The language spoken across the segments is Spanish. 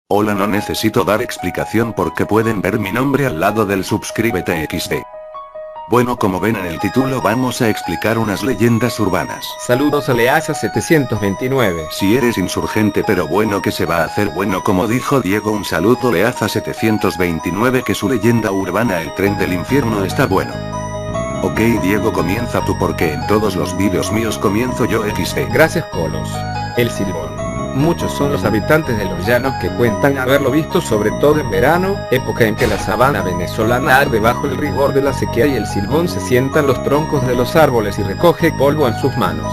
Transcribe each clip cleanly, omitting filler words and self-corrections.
Hola, no necesito dar explicación porque pueden ver mi nombre al lado del suscríbete XD. Bueno, como ven en el título, vamos a explicar unas leyendas urbanas. Saludos a Leasa 729. Si eres insurgente pero bueno, que se va a hacer bueno, como dijo Diego, un saludo Leaza 729, que su leyenda urbana el tren del infierno está bueno. Ok Diego, comienza tú porque en todos los vídeos míos comienzo yo XD. Gracias Colos. El Silbón. Muchos son los habitantes de los llanos que cuentan haberlo visto, sobre todo en verano, época en que la sabana venezolana arde bajo el rigor de la sequía y el Silbón se sienta en los troncos de los árboles y recoge polvo en sus manos.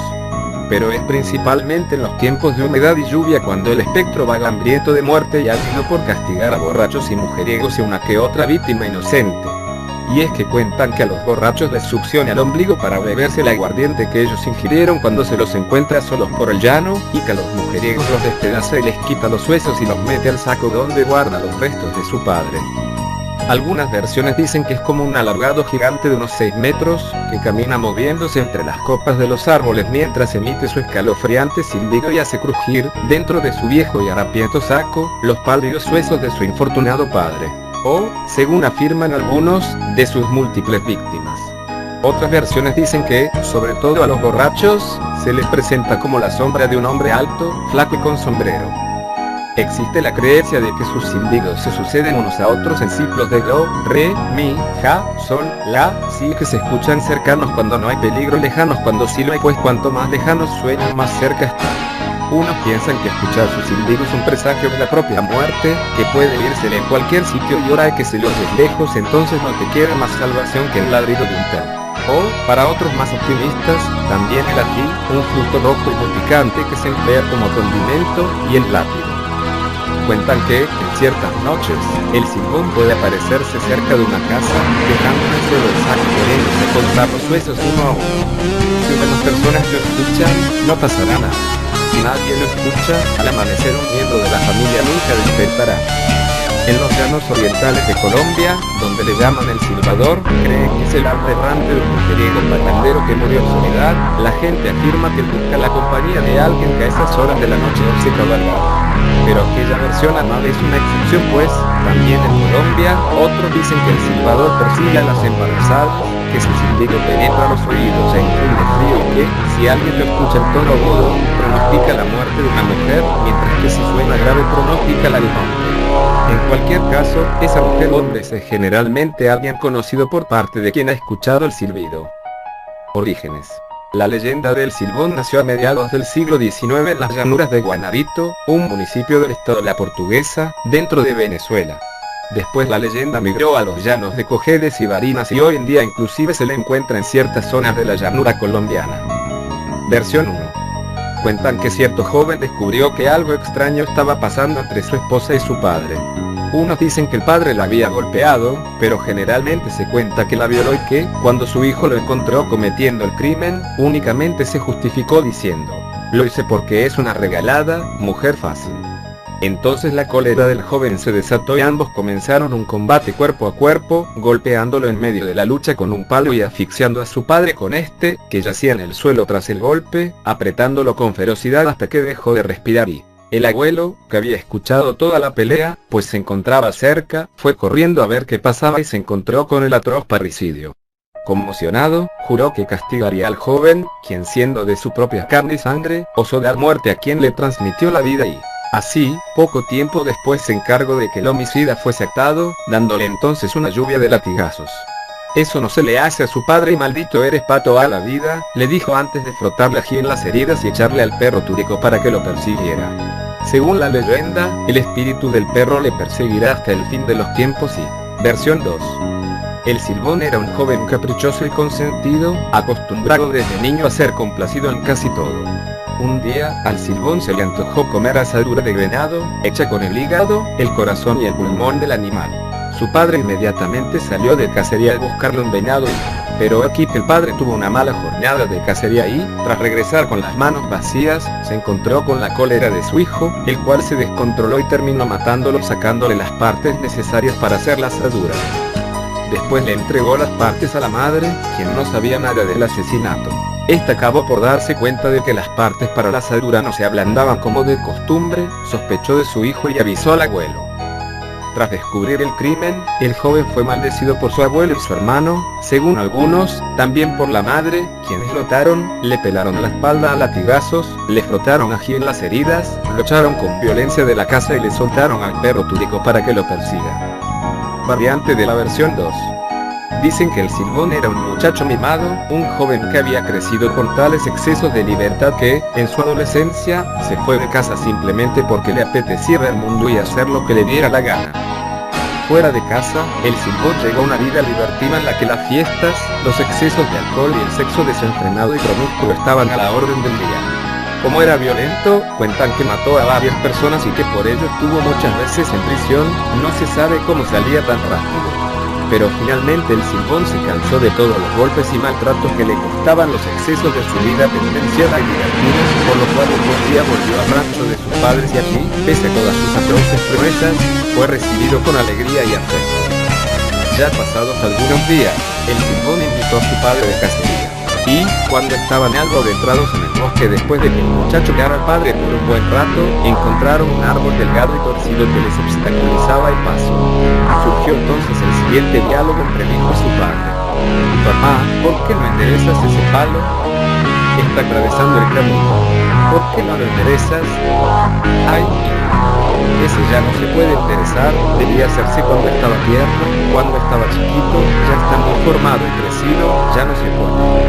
Pero es principalmente en los tiempos de humedad y lluvia cuando el espectro vaga hambriento de muerte y ávido por castigar a borrachos y mujeriegos y una que otra víctima inocente. Y es que cuentan que a los borrachos les succiona el ombligo para beberse el aguardiente que ellos ingirieron cuando se los encuentra solos por el llano, y que a los mujeriegos los despedaza y les quita los huesos y los mete al saco donde guarda los restos de su padre. Algunas versiones dicen que es como un alargado gigante de unos 6 metros, que camina moviéndose entre las copas de los árboles mientras emite su escalofriante silbido y hace crujir, dentro de su viejo y harapiento saco, los pálidos huesos de su infortunado padre. O, según afirman algunos, de sus múltiples víctimas. Otras versiones dicen que, sobre todo a los borrachos, se les presenta como la sombra de un hombre alto, flaco y con sombrero. Existe la creencia de que sus silbidos se suceden unos a otros en ciclos de do, re, mi, fa, sol, la, si, que se escuchan cercanos cuando no hay peligro, lejanos cuando sí lo hay, pues cuanto más lejanos suenan más cerca están. Unos piensan que escuchar sus silbidos es un presagio de la propia muerte, que puede írsele en cualquier sitio y hora que se los des lejos, entonces no te quiere más salvación que el ladrido de un perro. O, para otros más optimistas, también el ají, un fruto rojo y muy picante que se emplea como condimento, y el lápido. Cuentan que, en ciertas noches, el Silbón puede aparecerse cerca de una casa, dejando en el suelo el saco queriéndose contar los huesos uno a uno. Si unas personas lo escuchan, no pasará nada. Si nadie lo escucha, al amanecer un miembro de la familia nunca despertará. En los llanos orientales de Colombia, donde le llaman el silbador, creen que es el alma errante de un mujeriego parrandero que murió en soledad. La gente afirma que busca la compañía de alguien que a esas horas de la noche se cabalga. Pero aquella versión amable es una excepción, pues, también en Colombia, otros dicen que el silbador persigue a las embarazadas, que su silbido penetra los oídos e infunde frío y que, si alguien lo escucha en tono agudo, pronostica la muerte de una mujer, mientras que si suena grave pronostica la de un hombre. En cualquier caso, esa mujer o hombre es generalmente alguien conocido por parte de quien ha escuchado el silbido. Orígenes. La leyenda del Silbón nació a mediados del siglo XIX en las llanuras de Guanabito, un municipio del estado La Portuguesa, dentro de Venezuela. Después la leyenda migró a los llanos de Cojedes y Barinas y hoy en día inclusive se le encuentra en ciertas zonas de la llanura colombiana. Versión 1. Cuentan que cierto joven descubrió que algo extraño estaba pasando entre su esposa y su padre. Unos dicen que el padre la había golpeado, pero generalmente se cuenta que la violó y que, cuando su hijo lo encontró cometiendo el crimen, únicamente se justificó diciendo: "Lo hice porque es una regalada, mujer fácil". Entonces la cólera del joven se desató y ambos comenzaron un combate cuerpo a cuerpo, golpeándolo en medio de la lucha con un palo y asfixiando a su padre con este, que yacía en el suelo tras el golpe, apretándolo con ferocidad hasta que dejó de respirar y el abuelo, que había escuchado toda la pelea, pues se encontraba cerca, fue corriendo a ver qué pasaba y se encontró con el atroz parricidio. Conmocionado, juró que castigaría al joven, quien siendo de su propia carne y sangre, osó dar muerte a quien le transmitió la vida y, así, poco tiempo después se encargó de que el homicida fuese atado, dándole entonces una lluvia de latigazos. "Eso no se le hace a su padre y maldito eres para toda la vida", le dijo antes de frotarle ají en las heridas y echarle al perro turico para que lo persiguiera. Según la leyenda, el espíritu del perro le perseguirá hasta el fin de los tiempos y... Versión 2. El Silbón era un joven caprichoso y consentido, acostumbrado desde niño a ser complacido en casi todo. Un día, al Silbón se le antojó comer asadura de venado, hecha con el hígado, el corazón y el pulmón del animal. Su padre inmediatamente salió de cacería a buscarle un venado, pero aquí el padre tuvo una mala jornada de cacería y, tras regresar con las manos vacías, se encontró con la cólera de su hijo, el cual se descontroló y terminó matándolo sacándole las partes necesarias para hacer la asadura. Después le entregó las partes a la madre, quien no sabía nada del asesinato. Esta acabó por darse cuenta de que las partes para la asadura no se ablandaban como de costumbre, sospechó de su hijo y avisó al abuelo. Tras descubrir el crimen, el joven fue maldecido por su abuelo y su hermano, según algunos, también por la madre, quienes lo ataron, le pelaron la espalda a latigazos, le frotaron ají en las heridas, lo echaron con violencia de la casa y le soltaron al perro túrico para que lo persiga. Variante de la versión 2. Dicen que el Silbón era un muchacho mimado, un joven que había crecido con tales excesos de libertad que, en su adolescencia, se fue de casa simplemente porque le apetecía ver el mundo y hacer lo que le diera la gana. Fuera de casa, el Silbón llegó a una vida libertina en la que las fiestas, los excesos de alcohol y el sexo desenfrenado y promiscuo estaban a la orden del día. Como era violento, cuentan que mató a varias personas y que por ello estuvo muchas veces en prisión, no se sabe cómo salía tan rápido. Pero finalmente el Silbón se cansó de todos los golpes y maltratos que le costaban los excesos de su vida penitenciaria y libertina, por lo cual un buen día volvió al rancho de sus padres y aquí, pese a todas sus atroces proezas, fue recibido con alegría y afecto. Ya pasados algunos días, el Silbón invitó a su padre de cacería. Y, cuando estaban algo adentrados en el bosque después de que el muchacho quedara al padre por un buen rato, encontraron un árbol delgado y torcido que les obstaculizaba el paso. Surgió entonces el siguiente diálogo entre el hijo y su padre. Papá, ¿por qué no enderezas ese palo? Está atravesando el camino. ¿Por qué no lo enderezas? Ay, ese ya no se puede enderezar, debía hacerse cuando estaba tierno, cuando estaba chiquito, ya estando formado y crecido, ya no se puede.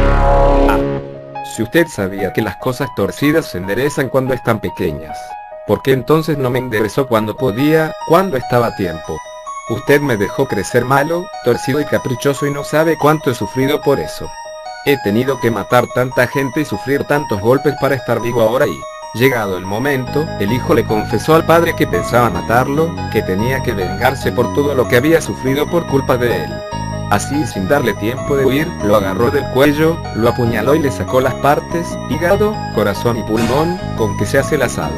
Si usted sabía que las cosas torcidas se enderezan cuando están pequeñas, ¿por qué entonces no me enderezó cuando podía, cuando estaba a tiempo? Usted me dejó crecer malo, torcido y caprichoso y no sabe cuánto he sufrido por eso. He tenido que matar tanta gente y sufrir tantos golpes para estar vivo ahora y, llegado el momento, el hijo le confesó al padre que pensaba matarlo, que tenía que vengarse por todo lo que había sufrido por culpa de él. Así, sin darle tiempo de huir, lo agarró del cuello, lo apuñaló y le sacó las partes, hígado, corazón y pulmón, con que se hace el asado.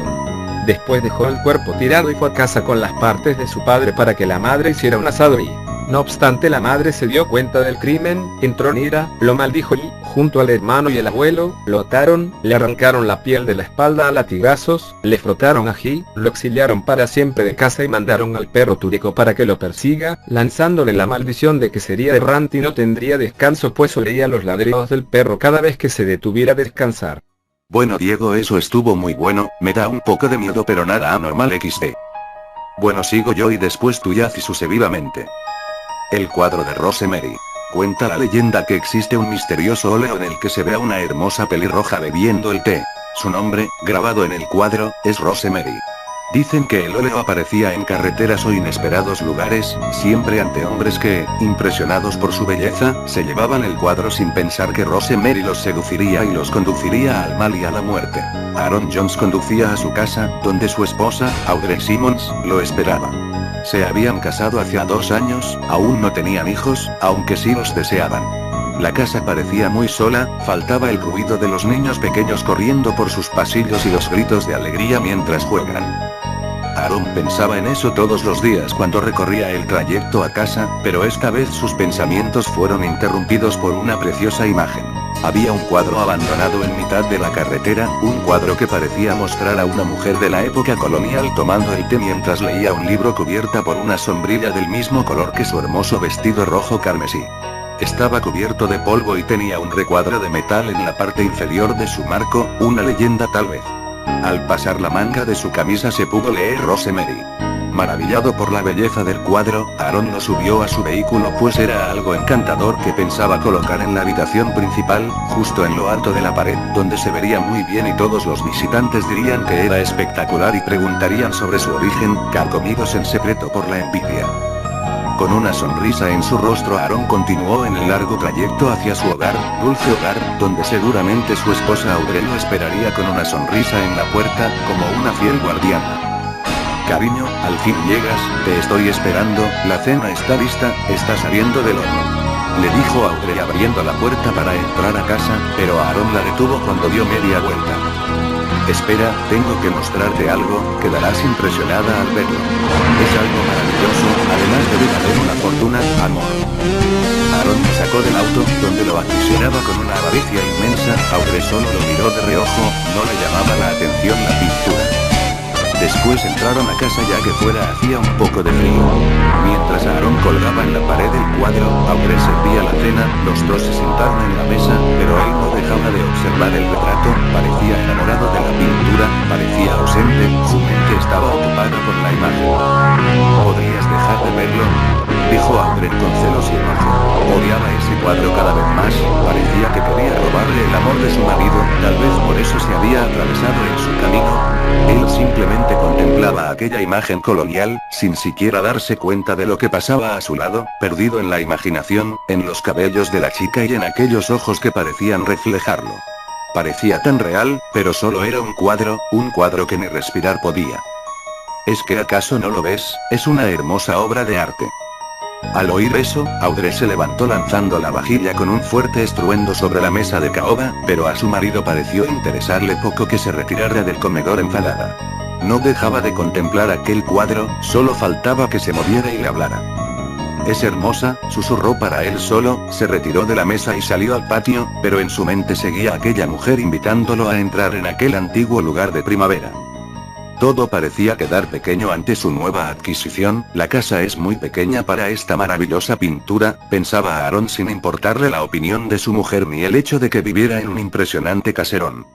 Después dejó el cuerpo tirado y fue a casa con las partes de su padre para que la madre hiciera un asado y, no obstante, la madre se dio cuenta del crimen, entró en ira, lo maldijo y, junto al hermano y el abuelo, lo ataron, le arrancaron la piel de la espalda a latigazos, le frotaron ají, lo exiliaron para siempre de casa y mandaron al perro túrico para que lo persiga, lanzándole la maldición de que sería errante y no tendría descanso pues oía los ladridos del perro cada vez que se detuviera a descansar. Bueno Diego, eso estuvo muy bueno, me da un poco de miedo pero nada anormal XD. Bueno, sigo yo y después tú y sucesivamente. El cuadro de Rosemary. Cuenta la leyenda que existe un misterioso óleo en el que se ve a una hermosa pelirroja bebiendo el té. Su nombre, grabado en el cuadro, es Rosemary. Dicen que el óleo aparecía en carreteras o inesperados lugares, siempre ante hombres que, impresionados por su belleza, se llevaban el cuadro sin pensar que Rosemary los seduciría y los conduciría al mal y a la muerte. Aaron Jones conducía a su casa, donde su esposa, Audrey Simmons, lo esperaba. Se habían casado hacía 2 años, aún no tenían hijos, aunque sí los deseaban. La casa parecía muy sola, faltaba el ruido de los niños pequeños corriendo por sus pasillos y los gritos de alegría mientras juegan. Aaron pensaba en eso todos los días cuando recorría el trayecto a casa, pero esta vez sus pensamientos fueron interrumpidos por una preciosa imagen. Había un cuadro abandonado en mitad de la carretera, un cuadro que parecía mostrar a una mujer de la época colonial tomando el té mientras leía un libro cubierta por una sombrilla del mismo color que su hermoso vestido rojo carmesí. Estaba cubierto de polvo y tenía un recuadro de metal en la parte inferior de su marco, una leyenda tal vez. Al pasar la manga de su camisa se pudo leer Rosemary. Maravillado por la belleza del cuadro, Aaron lo subió a su vehículo pues era algo encantador que pensaba colocar en la habitación principal, justo en lo alto de la pared, donde se vería muy bien y todos los visitantes dirían que era espectacular y preguntarían sobre su origen, carcomidos en secreto por la envidia. Con una sonrisa en su rostro, Aaron continuó en el largo trayecto hacia su hogar, dulce hogar, donde seguramente su esposa Audrey lo esperaría con una sonrisa en la puerta, como una fiel guardiana. Cariño, al fin llegas, te estoy esperando, la cena está lista, está saliendo del horno. Le dijo Audrey abriendo la puerta para entrar a casa, pero Aaron la detuvo cuando dio media vuelta. Espera, tengo que mostrarte algo, quedarás impresionada al verlo. Es algo maravilloso. maravilloso, además debe valer una fortuna, amor. Aaron lo sacó del auto, donde lo aficionaba con una avaricia inmensa. Audrey solo lo miró de reojo, no le llamaba la atención la pintura. Después entraron a casa ya que fuera hacía un poco de frío. Mientras Aaron colgaba en la pared el cuadro, Audrey servía la cena, los dos se sentaron en la mesa, pero él no dejaba de observar el retrato, parecía enamorado de la pintura, parecía ausente, su mente estaba ocupada por la imagen. ¿Podrías dejar de verlo?, dijo Audrey con celos y enojo. Odiaba ese cuadro cada vez más, parecía que quería robarle el amor de su marido, tal vez por eso se había atravesado en su camino. Él simplemente contemplaba aquella imagen colonial, sin siquiera darse cuenta de lo que pasaba a su lado, perdido en la imaginación, en los cabellos de la chica y en aquellos ojos que parecían reflejarlo. Parecía tan real, pero solo era un cuadro que ni respirar podía. ¿Es que acaso no lo ves? Es una hermosa obra de arte. Al oír eso, Audrey se levantó lanzando la vajilla con un fuerte estruendo sobre la mesa de caoba, pero a su marido pareció interesarle poco que se retirara del comedor enfadada. No dejaba de contemplar aquel cuadro, solo faltaba que se moviera y le hablara. Es hermosa, susurró para él solo, se retiró de la mesa y salió al patio, pero en su mente seguía aquella mujer invitándolo a entrar en aquel antiguo lugar de primavera. Todo parecía quedar pequeño ante su nueva adquisición. La casa es muy pequeña para esta maravillosa pintura, pensaba Aaron sin importarle la opinión de su mujer ni el hecho de que viviera en un impresionante caserón.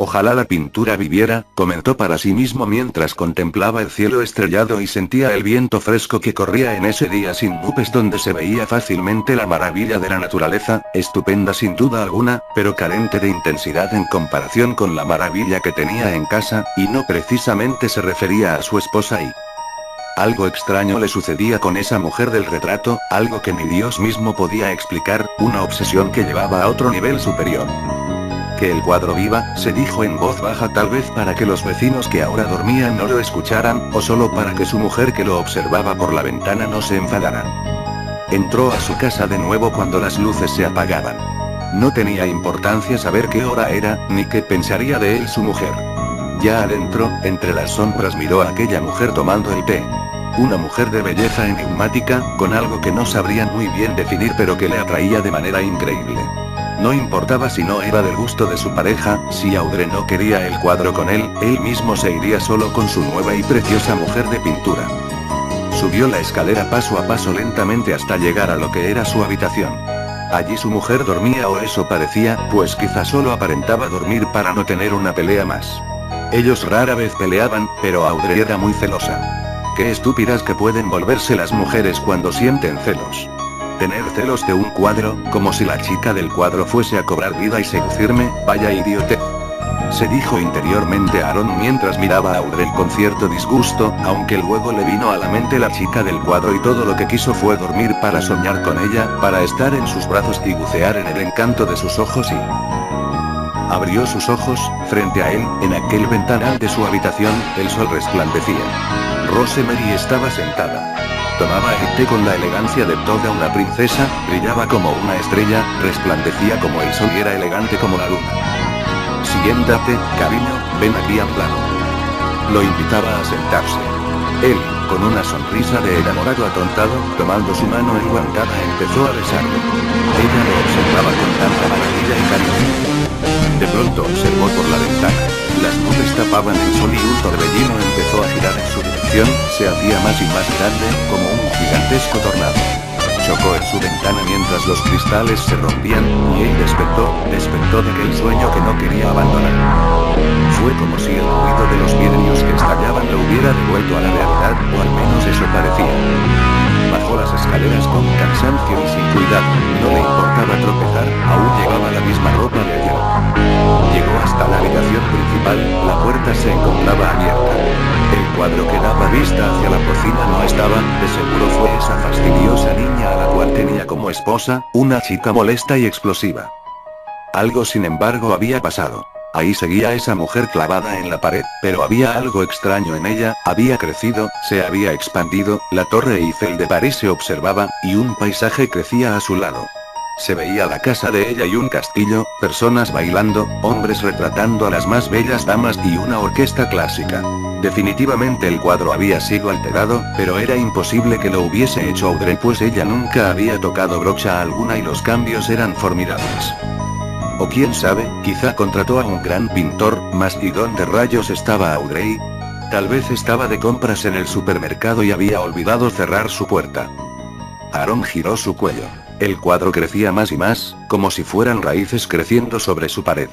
Ojalá la pintura viviera, comentó para sí mismo mientras contemplaba el cielo estrellado y sentía el viento fresco que corría en ese día sin nubes donde se veía fácilmente la maravilla de la naturaleza, estupenda sin duda alguna, pero carente de intensidad en comparación con la maravilla que tenía en casa, y no precisamente se refería a su esposa y... Algo extraño le sucedía con esa mujer del retrato, algo que ni Dios mismo podía explicar, una obsesión que llevaba a otro nivel superior. Que el cuadro viva, se dijo en voz baja tal vez para que los vecinos que ahora dormían no lo escucharan, o solo para que su mujer que lo observaba por la ventana no se enfadara. Entró a su casa de nuevo cuando las luces se apagaban. No tenía importancia saber qué hora era, ni qué pensaría de él su mujer. Ya adentro, entre las sombras miró a aquella mujer tomando el té. Una mujer de belleza enigmática, con algo que no sabría muy bien definir pero que le atraía de manera increíble. No importaba si no era del gusto de su pareja, si Audrey no quería el cuadro con él mismo se iría solo con su nueva y preciosa mujer de pintura. Subió la escalera paso a paso lentamente hasta llegar a lo que era su habitación. Allí su mujer dormía o eso parecía, pues quizá solo aparentaba dormir para no tener una pelea más. Ellos rara vez peleaban, pero Audrey era muy celosa. Qué estúpidas que pueden volverse las mujeres cuando sienten celos. Tener celos de un cuadro, como si la chica del cuadro fuese a cobrar vida y seducirme, vaya idiotez. Se dijo interiormente Aaron mientras miraba a Audrey con cierto disgusto, aunque luego le vino a la mente la chica del cuadro y todo lo que quiso fue dormir para soñar con ella, para estar en sus brazos y bucear en el encanto de sus ojos y... Abrió sus ojos, frente a él, en aquel ventanal de su habitación, el sol resplandecía. Rosemary estaba sentada. Tomaba el té con la elegancia de toda una princesa, brillaba como una estrella, resplandecía como el sol y era elegante como la luna. Siéntate, cariño, ven aquí al plano. Lo invitaba a sentarse. Él, con una sonrisa de enamorado atontado, tomando su mano enguantada empezó a besarlo. Ella lo observaba con tanta maravilla y cariño. De pronto observó por la ventana. Las nubes tapaban el sol y un torbellino empezó a girar en su dirección, se hacía más y más grande, como un gigantesco tornado. Chocó en su ventana mientras los cristales se rompían, y él despertó de aquel sueño que no quería abandonar. Fue como si el ruido de los vidrios que estallaban lo hubiera devuelto a la realidad, o al menos eso parecía. Bajó las escaleras con cansancio y sin cuidado, no le importaba tropezar, aún llevaba la misma ropa de ayer. Llegó hasta la habitación principal, la puerta se encontraba abierta. El cuadro que daba vista hacia la cocina no estaba, de seguro fue esa fastidiosa niña a la cual tenía como esposa, una chica molesta y explosiva. Algo sin embargo había pasado. Ahí seguía esa mujer clavada en la pared, pero había algo extraño en ella, había crecido, se había expandido, la Torre Eiffel de París se observaba, y un paisaje crecía a su lado. Se veía la casa de ella y un castillo, personas bailando, hombres retratando a las más bellas damas y una orquesta clásica. Definitivamente el cuadro había sido alterado, pero era imposible que lo hubiese hecho Audrey pues ella nunca había tocado brocha alguna y los cambios eran formidables. O quién sabe, quizá contrató a un gran pintor, mas ¿y dónde rayos estaba Audrey? Tal vez estaba de compras en el supermercado y había olvidado cerrar su puerta. Aaron giró su cuello. El cuadro crecía más y más, como si fueran raíces creciendo sobre su pared.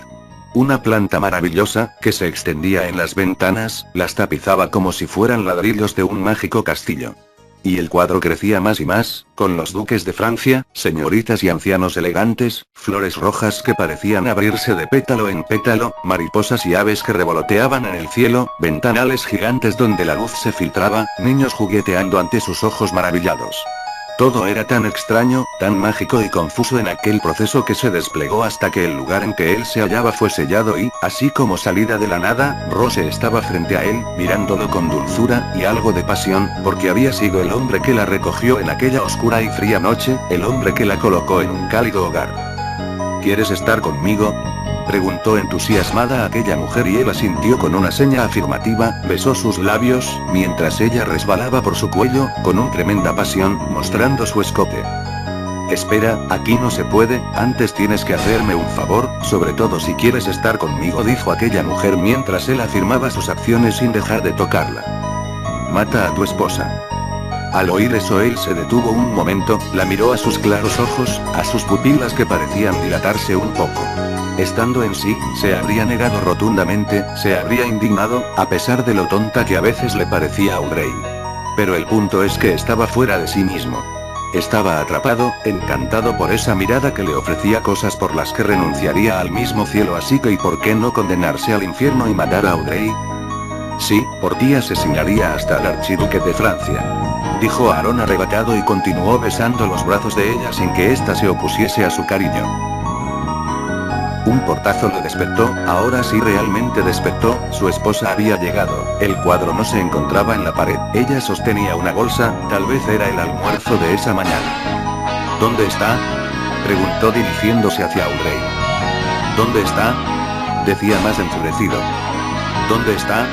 Una planta maravillosa, que se extendía en las ventanas, las tapizaba como si fueran ladrillos de un mágico castillo. Y el cuadro crecía más y más, con los duques de Francia, señoritas y ancianos elegantes, flores rojas que parecían abrirse de pétalo en pétalo, mariposas y aves que revoloteaban en el cielo, ventanales gigantes donde la luz se filtraba, niños jugueteando ante sus ojos maravillados. Todo era tan extraño, tan mágico y confuso en aquel proceso que se desplegó hasta que el lugar en que él se hallaba fue sellado y, así como salida de la nada, Rose estaba frente a él, mirándolo con dulzura, y algo de pasión, porque había sido el hombre que la recogió en aquella oscura y fría noche, el hombre que la colocó en un cálido hogar. ¿Quieres estar conmigo?, preguntó entusiasmada aquella mujer y él asintió con una seña afirmativa, besó sus labios, mientras ella resbalaba por su cuello, con una tremenda pasión, mostrando su escote. Espera, aquí no se puede, antes tienes que hacerme un favor, sobre todo si quieres estar conmigo, dijo aquella mujer mientras él afirmaba sus acciones sin dejar de tocarla. Mata a tu esposa. Al oír eso él se detuvo un momento, la miró a sus claros ojos, a sus pupilas que parecían dilatarse un poco. Estando en sí, se habría negado rotundamente, se habría indignado, a pesar de lo tonta que a veces le parecía a Audrey. Pero el punto es que estaba fuera de sí mismo. Estaba atrapado, encantado por esa mirada que le ofrecía cosas por las que renunciaría al mismo cielo, así que ¿y por qué no condenarse al infierno y matar a Audrey? Sí, por ti asesinaría hasta al archiduque de Francia, dijo Aaron arrebatado y continuó besando los brazos de ella sin que ésta se opusiese a su cariño. Un portazo lo despertó, ahora sí realmente despertó, su esposa había llegado, el cuadro no se encontraba en la pared, ella sostenía una bolsa, tal vez era el almuerzo de esa mañana. ¿Dónde está?, preguntó dirigiéndose hacia Audrey. ¿Dónde está?, decía más enfurecido. ¿Dónde está?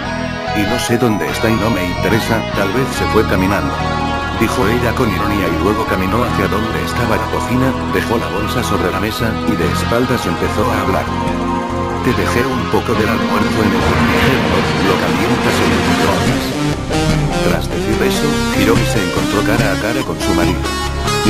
Y no sé dónde está y no me interesa, tal vez se fue caminando, dijo ella con ironía y luego caminó hacia donde estaba la cocina, dejó la bolsa sobre la mesa, y de espaldas empezó a hablar. Te dejé un poco del almuerzo en el refrigerador, lo calientas en el microondas. Tras decir eso, giró y se encontró cara a cara con su marido.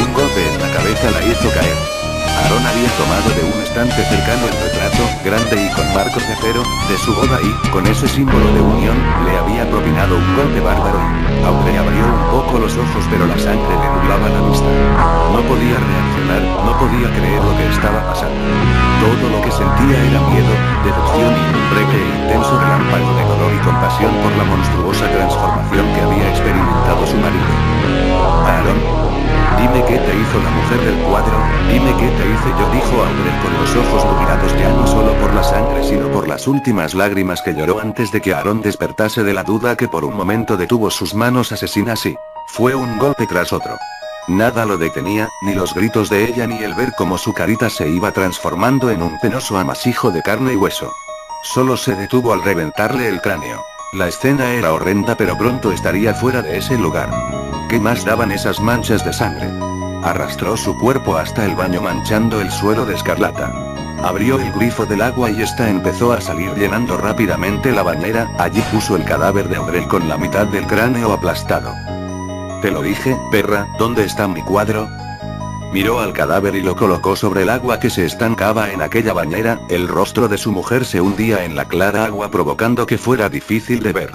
Un golpe en la cabeza la hizo caer. Aaron había tomado de un estante cercano el retrato, grande y con marcos de acero, de su boda y, con ese símbolo de unión, le había propinado un golpe bárbaro y Audrey abrió un poco los ojos pero la sangre le nublaba la vista. No podía reaccionar, no podía creer lo que estaba pasando. Todo lo que sentía era miedo, decepción y un breve e intenso relámpago de dolor y compasión por la monstruosa transformación que había experimentado su marido. Aaron, dime qué te hizo la mujer del cuadro, dime qué te hice yo, dijo Audrey con los ojos nublados ya no solo por la sangre sino por las últimas lágrimas que lloró antes de que Aaron despertase de la duda que por un momento detuvo sus manos asesinas y fue un golpe tras otro. Nada lo detenía, ni los gritos de ella ni el ver cómo su carita se iba transformando en un penoso amasijo de carne y hueso. Solo se detuvo al reventarle el cráneo. La escena era horrenda pero pronto estaría fuera de ese lugar. ¿Qué más daban esas manchas de sangre? Arrastró su cuerpo hasta el baño manchando el suelo de escarlata. Abrió el grifo del agua y esta empezó a salir llenando rápidamente la bañera, allí puso el cadáver de Audrey con la mitad del cráneo aplastado. Te lo dije, perra, ¿dónde está mi cuadro? Miró al cadáver y lo colocó sobre el agua que se estancaba en aquella bañera, el rostro de su mujer se hundía en la clara agua provocando que fuera difícil de ver.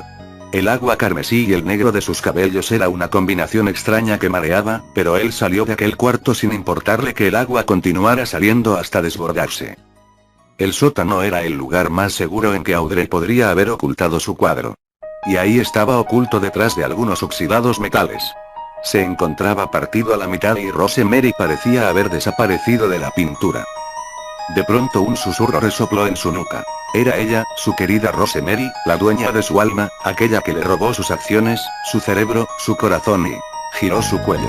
El agua carmesí y el negro de sus cabellos era una combinación extraña que mareaba, pero él salió de aquel cuarto sin importarle que el agua continuara saliendo hasta desbordarse. El sótano era el lugar más seguro en que Audrey podría haber ocultado su cuadro. Y ahí estaba oculto detrás de algunos oxidados metales. Se encontraba partido a la mitad y Rosemary parecía haber desaparecido de la pintura. De pronto un susurro resopló en su nuca. Era ella, su querida Rosemary, la dueña de su alma, aquella que le robó sus acciones, su cerebro, su corazón y giró su cuello.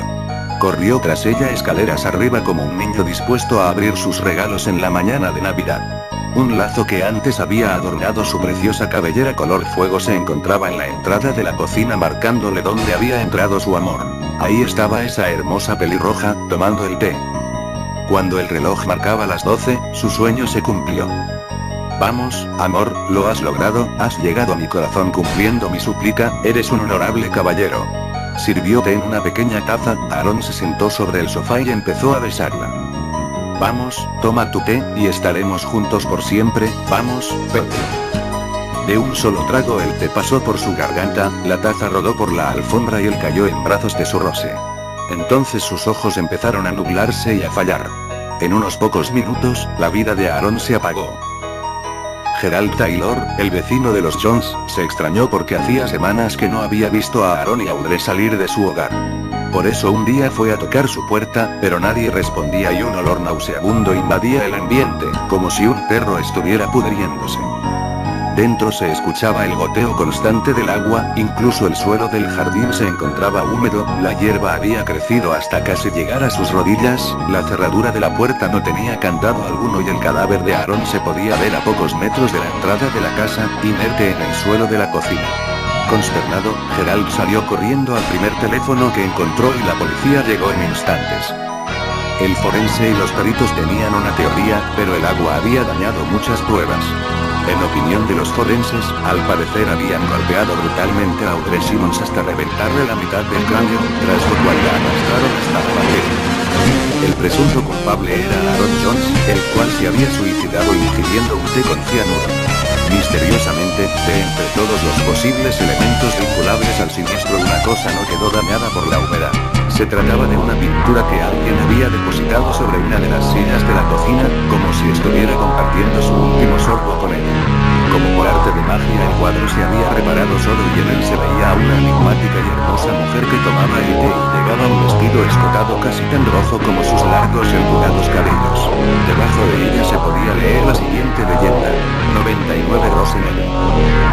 Corrió tras ella escaleras arriba como un niño dispuesto a abrir sus regalos en la mañana de Navidad. Un lazo que antes había adornado su preciosa cabellera color fuego se encontraba en la entrada de la cocina marcándole dónde había entrado su amor. Ahí estaba esa hermosa pelirroja, tomando el té. Cuando el reloj marcaba las 12, su sueño se cumplió. Vamos, amor, lo has logrado, has llegado a mi corazón cumpliendo mi súplica, eres un honorable caballero. Sirvió té en una pequeña taza, Aaron se sentó sobre el sofá y empezó a besarla. Vamos, toma tu té, y estaremos juntos por siempre, vamos, vete. De un solo trago el té pasó por su garganta, la taza rodó por la alfombra y él cayó en brazos de su Rose. Entonces sus ojos empezaron a nublarse y a fallar. En unos pocos minutos, la vida de Aaron se apagó. Gerald Taylor, el vecino de los Jones, se extrañó porque hacía semanas que no había visto a Aaron y Audrey salir de su hogar. Por eso un día fue a tocar su puerta, pero nadie respondía y un olor nauseabundo invadía el ambiente, como si un perro estuviera pudriéndose. Dentro se escuchaba el goteo constante del agua, incluso el suelo del jardín se encontraba húmedo, la hierba había crecido hasta casi llegar a sus rodillas, la cerradura de la puerta no tenía candado alguno y el cadáver de Aaron se podía ver a pocos metros de la entrada de la casa, inerte en el suelo de la cocina. Consternado, Gerald salió corriendo al primer teléfono que encontró y la policía llegó en instantes. El forense y los peritos tenían una teoría, pero el agua había dañado muchas pruebas. En opinión de los forenses, al parecer habían golpeado brutalmente a Audrey Simmons hasta reventarle la mitad del cráneo, tras lo cual la arrastraron hasta la bañera. El presunto culpable era Aaron Jones, el cual se había suicidado ingiriendo un té con cianuro. Misteriosamente, de entre todos los posibles elementos vinculables al siniestro una cosa no quedó dañada por la humedad. Se trataba de una pintura que alguien había depositado sobre una de las sillas de la cocina, como si estuviera compartiendo su último sorbo con ella. Como por arte de magia el cuadro se había reparado solo y en él se veía a una enigmática y hermosa mujer que tomaba el té y llevaba un vestido escotado casi tan rojo como sus largos y emplumados cabellos. Debajo de ella se podía leer la siguiente leyenda: 99 Rosemary.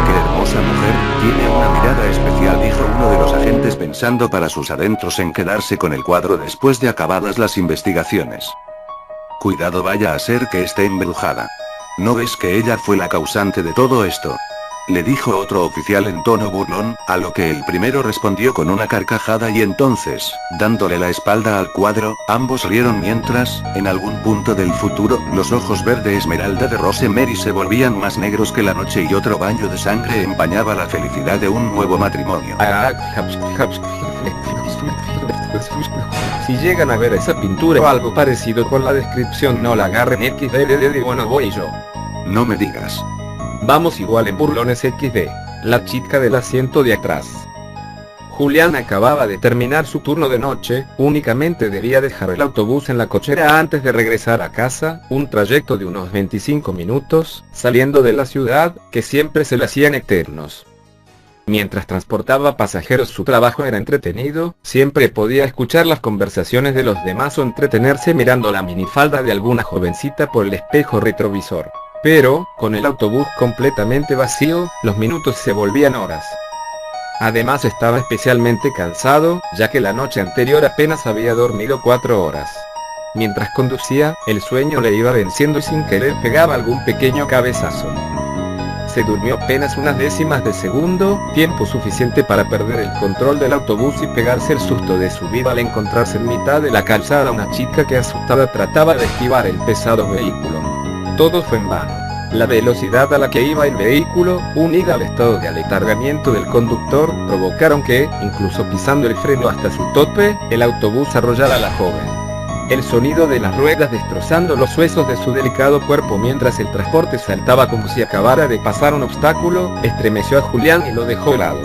¡Qué hermosa mujer! Tiene una mirada especial, dijo uno de los agentes pensando para sus adentros en quedarse con el cuadro después de acabadas las investigaciones. Cuidado, vaya a ser que esté embrujada. ¿No ves que ella fue la causante de todo esto?, le dijo otro oficial en tono burlón, a lo que el primero respondió con una carcajada y entonces, dándole la espalda al cuadro, ambos rieron mientras, en algún punto del futuro, los ojos verde esmeralda de Rosemary se volvían más negros que la noche y otro baño de sangre empañaba la felicidad de un nuevo matrimonio. Si llegan a ver esa pintura o algo parecido con la descripción, no la agarren XD, bueno, voy yo. No me digas. Vamos igual en burlones XD, la chica del asiento de atrás. Julián acababa de terminar su turno de noche, únicamente debía dejar el autobús en la cochera antes de regresar a casa, un trayecto de unos 25 minutos, saliendo de la ciudad, que siempre se le hacían eternos. Mientras transportaba pasajeros su trabajo era entretenido, siempre podía escuchar las conversaciones de los demás o entretenerse mirando la minifalda de alguna jovencita por el espejo retrovisor. Pero, con el autobús completamente vacío, los minutos se volvían horas. Además estaba especialmente cansado, ya que la noche anterior apenas había dormido 4 horas. Mientras conducía, el sueño le iba venciendo y sin querer pegaba algún pequeño cabezazo. Se durmió apenas unas décimas de segundo, tiempo suficiente para perder el control del autobús y pegarse el susto de su vida al encontrarse en mitad de la calzada una chica que asustada trataba de esquivar el pesado vehículo. Todo fue en vano. La velocidad a la que iba el vehículo, unida al estado de aletargamiento del conductor, provocaron que, incluso pisando el freno hasta su tope, el autobús arrollara a la joven. El sonido de las ruedas destrozando los huesos de su delicado cuerpo mientras el transporte saltaba como si acabara de pasar un obstáculo, estremeció a Julián y lo dejó helado.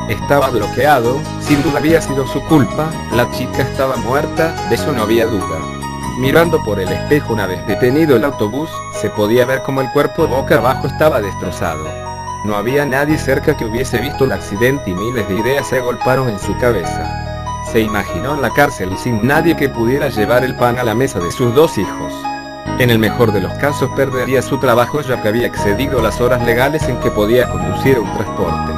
Estaba bloqueado, sin duda había sido su culpa, la chica estaba muerta, de eso no había duda. Mirando por el espejo una vez detenido el autobús, se podía ver como el cuerpo boca abajo estaba destrozado. No había nadie cerca que hubiese visto el accidente y miles de ideas se agolparon en su cabeza. Se imaginó en la cárcel y sin nadie que pudiera llevar el pan a la mesa de sus 2 hijos. En el mejor de los casos perdería su trabajo ya que había excedido las horas legales en que podía conducir un transporte.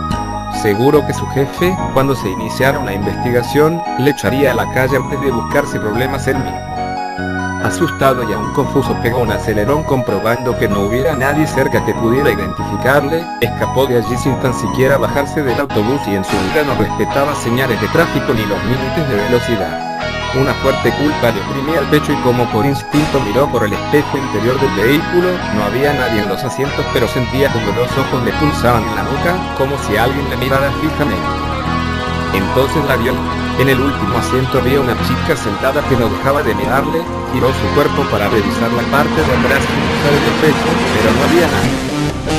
Seguro que su jefe, cuando se iniciara una investigación, le echaría a la calle antes de buscarse problemas él mismo. Asustado y aún confuso pegó un acelerón comprobando que no hubiera nadie cerca que pudiera identificarle, escapó de allí sin tan siquiera bajarse del autobús y en su vida no respetaba señales de tráfico ni los límites de velocidad. Una fuerte culpa le oprimía el pecho y como por instinto miró por el espejo interior del vehículo. No había nadie en los asientos, pero sentía como dos ojos le pulsaban en la nuca, como si alguien le mirara fijamente. Entonces la vio. En el último asiento había una chica sentada que no dejaba de mirarle. Giró su cuerpo para revisar la parte de atrás sin usar el espejo, pero no había nada.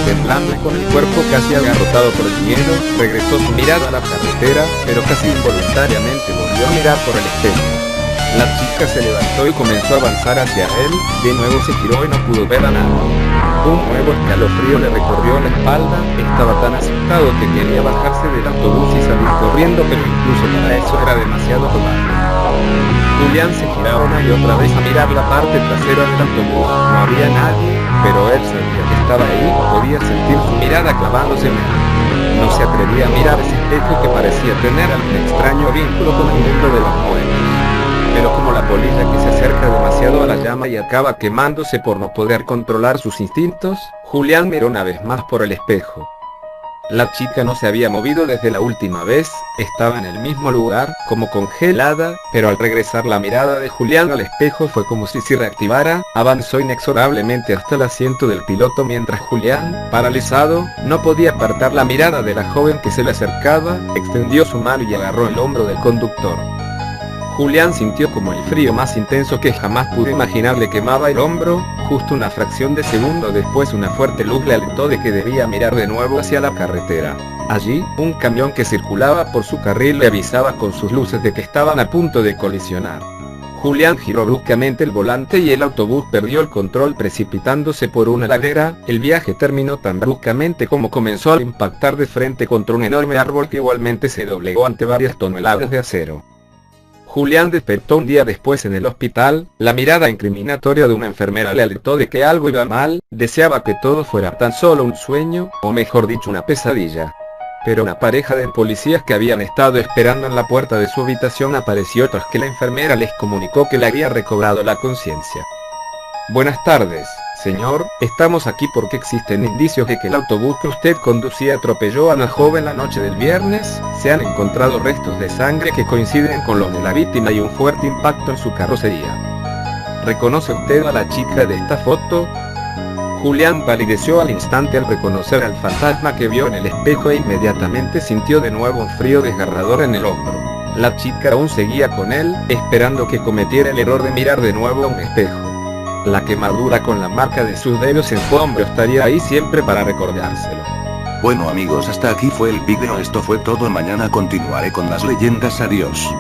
Temblando y con el cuerpo casi agarrotado por el miedo, regresó su mirada a la carretera, pero casi involuntariamente volvió a mirar por el espejo. La chica se levantó y comenzó a avanzar hacia él. De nuevo se giró y no pudo ver a nada. Un nuevo escalofrío le recorrió la espalda. Estaba tan asustado que quería bajarse del autobús y salir corriendo, pero incluso para eso era demasiado cobarde. Julián se giraba una y otra vez a mirar la parte trasera del autobús. No había nadie, pero él sabía que estaba ahí. Podía sentir su mirada clavándose en él. No se atrevía a mirar ese espejo que parecía tener algún extraño vínculo con el mundo de los muertos. Pero como la polilla que se acerca demasiado a la llama y acaba quemándose por no poder controlar sus instintos, Julián miró una vez más por el espejo. La chica no se había movido desde la última vez, estaba en el mismo lugar, como congelada, pero al regresar la mirada de Julián al espejo fue como si se reactivara. Avanzó inexorablemente hasta el asiento del piloto mientras Julián, paralizado, no podía apartar la mirada de la joven que se le acercaba. Extendió su mano y agarró el hombro del conductor. Julián sintió como el frío más intenso que jamás pudo imaginar le quemaba el hombro. Justo una fracción de segundo después una fuerte luz le alertó de que debía mirar de nuevo hacia la carretera. Allí, un camión que circulaba por su carril le avisaba con sus luces de que estaban a punto de colisionar. Julián giró bruscamente el volante y el autobús perdió el control precipitándose por una ladera. El viaje terminó tan bruscamente como comenzó al impactar de frente contra un enorme árbol que igualmente se doblegó ante varias toneladas de acero. Julián despertó un día después en el hospital. La mirada incriminatoria de una enfermera le alertó de que algo iba mal. Deseaba que todo fuera tan solo un sueño, o mejor dicho una pesadilla. Pero una pareja de policías que habían estado esperando en la puerta de su habitación apareció tras que la enfermera les comunicó que le había recobrado la conciencia. Buenas tardes, señor, estamos aquí porque existen indicios de que el autobús que usted conducía atropelló a una joven la noche del viernes. Se han encontrado restos de sangre que coinciden con los de la víctima y un fuerte impacto en su carrocería. ¿Reconoce usted a la chica de esta foto? Julián palideció al instante al reconocer al fantasma que vio en el espejo e inmediatamente sintió de nuevo un frío desgarrador en el hombro. La chica aún seguía con él, esperando que cometiera el error de mirar de nuevo a un espejo. La quemadura con la marca de sus dedos en su hombro estaría ahí siempre para recordárselo. Bueno amigos, hasta aquí fue el vídeo, esto fue todo, mañana continuaré con las leyendas, adiós.